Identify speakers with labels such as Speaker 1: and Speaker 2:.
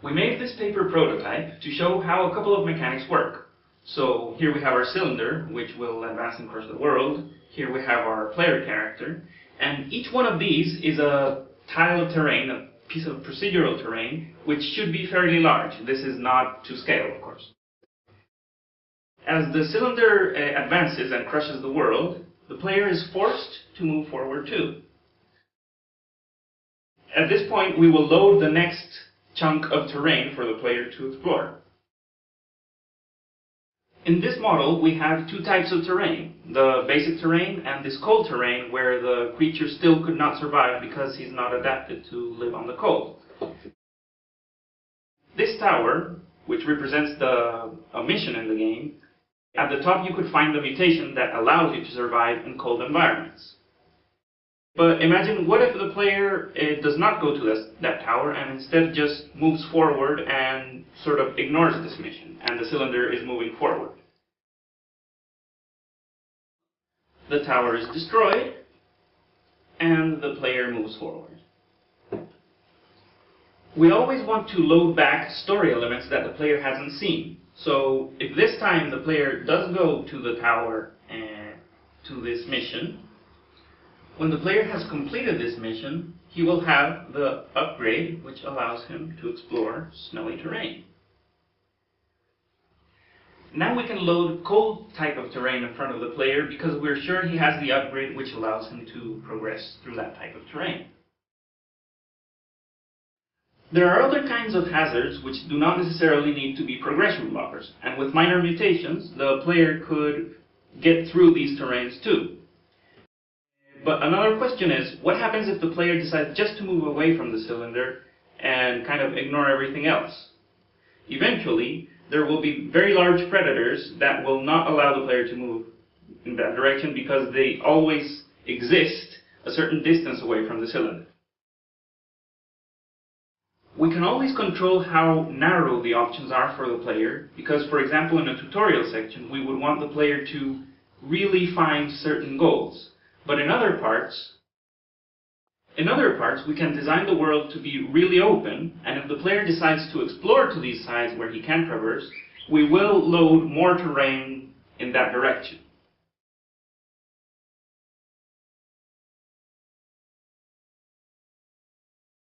Speaker 1: We made this paper prototype to show how a couple of mechanics work. So here we have our cylinder, which will advance and crush the world. Here we have our player character. And each one of these is a tile of terrain, a piece of procedural terrain, which should be fairly large. This is not to scale, of course. As the cylinder advances and crushes the world, the player is forced to move forward too. At this point, we will load the next chunk of terrain for the player to explore. In this model, we have two types of terrain, the basic terrain and this cold terrain where the creature still could not survive because he's not adapted to live on the cold. This tower, which represents a mission in the game, at the top you could find the mutation that allows you to survive in cold environments. But imagine, what if the player does not go to that tower and instead just moves forward and sort of ignores this mission, and the cylinder is moving forward? The tower is destroyed, and the player moves forward. We always want to load back story elements that the player hasn't seen. So if this time the player does go to the tower and to this mission, when the player has completed this mission, he will have the upgrade which allows him to explore snowy terrain. Now we can load cold type of terrain in front of the player because we're sure he has the upgrade which allows him to progress through that type of terrain. There are other kinds of hazards which do not necessarily need to be progression blockers, and with minor mutations, the player could get through these terrains too. But another question is, what happens if the player decides just to move away from the cylinder and kind of ignore everything else? Eventually, there will be very large predators that will not allow the player to move in that direction because they always exist a certain distance away from the cylinder. We can always control how narrow the options are for the player because, for example, in a tutorial section, we would want the player to really find certain goals. But in other parts, we can design the world to be really open, and if the player decides to explore to these sides where he can traverse, we will load more terrain in that direction.